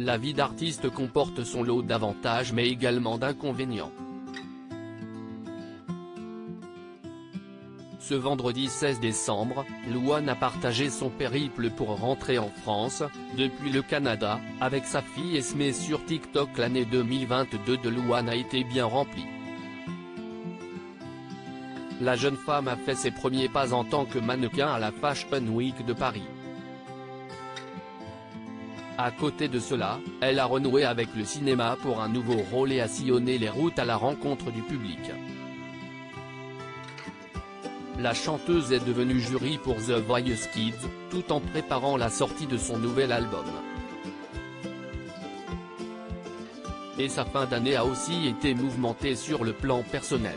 La vie d'artiste comporte son lot d'avantages mais également d'inconvénients. Ce vendredi 16 décembre, Louane a partagé son périple pour rentrer en France, depuis le Canada, avec sa fille Esmé sur TikTok. L'année 2022 de Louane a été bien remplie. La jeune femme a fait ses premiers pas en tant que mannequin à la Fashion Week de Paris. À côté de cela, elle a renoué avec le cinéma pour un nouveau rôle et a sillonné les routes à la rencontre du public. La chanteuse est devenue jury pour The Voice Kids, tout en préparant la sortie de son nouvel album. Et sa fin d'année a aussi été mouvementée sur le plan personnel.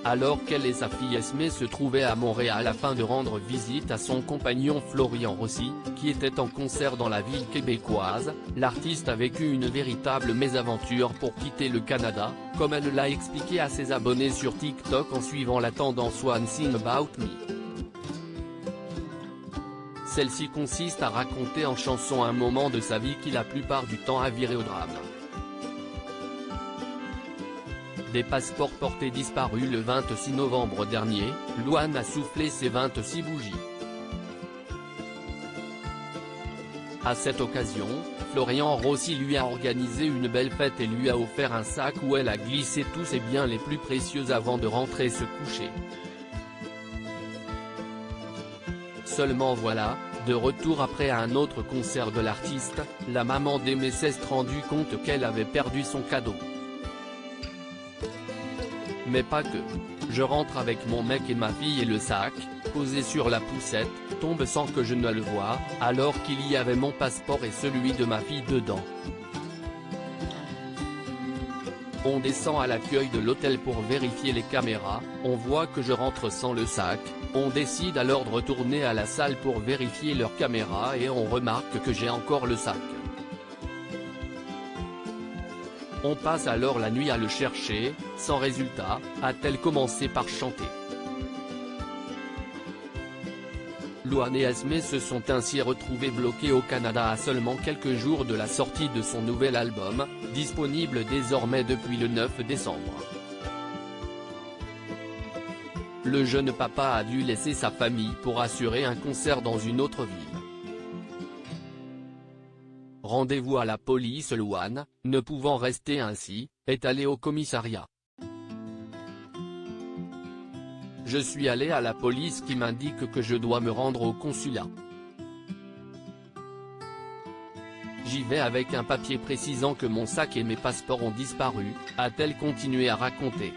Alors qu'elle et sa fille Esmé se trouvaient à Montréal afin de rendre visite à son compagnon Florian Rossi, qui était en concert dans la ville québécoise, l'artiste a vécu une véritable mésaventure pour quitter le Canada, comme elle l'a expliqué à ses abonnés sur TikTok en suivant la tendance One Thing About Me. Celle-ci consiste à raconter en chanson un moment de sa vie qui la plupart du temps a viré au drame. Des passeports portés disparus le 26 novembre dernier, Louane a soufflé ses 26 bougies. À cette occasion, Florian Rossi lui a organisé une belle fête et lui a offert un sac où elle a glissé tous ses biens les plus précieux avant de rentrer se coucher. Seulement voilà, de retour après un autre concert de l'artiste, la maman d'Esmé s'est rendue compte qu'elle avait perdu son cadeau. Mais pas que. Je rentre avec mon mec et ma fille et le sac, posé sur la poussette, tombe sans que je ne le voie, alors qu'il y avait mon passeport et celui de ma fille dedans. On descend à l'accueil de l'hôtel pour vérifier les caméras, on voit que je rentre sans le sac, on décide alors de retourner à la salle pour vérifier leurs caméras et on remarque que j'ai encore le sac. On passe alors la nuit à le chercher, sans résultat, a-t-elle commencé par chanter. Louane et Esmé se sont ainsi retrouvés bloqués au Canada à seulement quelques jours de la sortie de son nouvel album, disponible désormais depuis le 9 décembre. Le jeune papa a dû laisser sa famille pour assurer un concert dans une autre ville. Rendez-vous à la police. Louane, ne pouvant rester ainsi, est allée au commissariat. Je suis allé à la police qui m'indique que je dois me rendre au consulat. J'y vais avec un papier précisant que mon sac et mes passeports ont disparu, a-t-elle continué à raconter.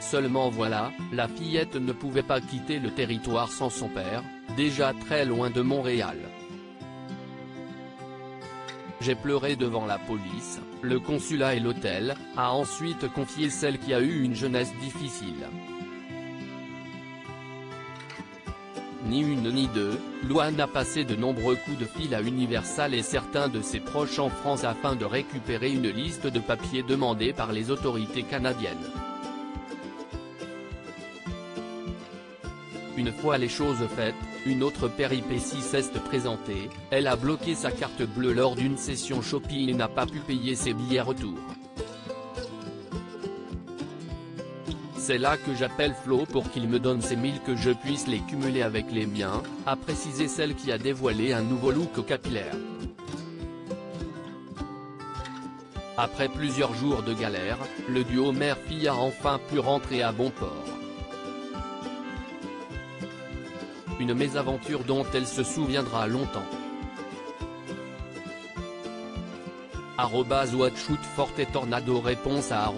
Seulement voilà, la fillette ne pouvait pas quitter le territoire sans son père, déjà très loin de Montréal. J'ai pleuré devant la police, le consulat et l'hôtel, a ensuite confié celle qui a eu une jeunesse difficile. Ni une ni deux, Louane a passé de nombreux coups de fil à Universal et certains de ses proches en France afin de récupérer une liste de papiers demandés par les autorités canadiennes. Une fois les choses faites, une autre péripétie s'est présentée, elle a bloqué sa carte bleue lors d'une session shopping et n'a pas pu payer ses billets retour. C'est là que j'appelle Flo pour qu'il me donne ses 1000 que je puisse les cumuler avec les miens, a précisé celle qui a dévoilé un nouveau look capillaire. Après plusieurs jours de galère, le duo mère-fille a enfin pu rentrer à bon port. Une mésaventure dont elle se souviendra longtemps. @WatchOutForTeTornado réponse à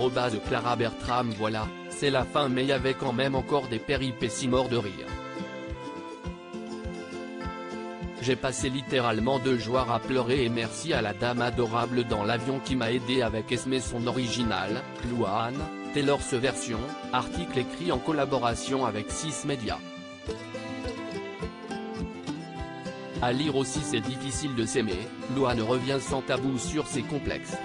@Clara Bertram. Voilà, c'est la fin mais y avait quand même encore des péripéties morts de rire. J'ai passé littéralement 2 jours à pleurer et merci à la dame adorable dans l'avion qui m'a aidé avec Esmé son original, Louane, Taylor's version, article écrit en collaboration avec 6 médias. À lire aussi C'est difficile de s'aimer, Louane revient sans tabou sur ses complexes.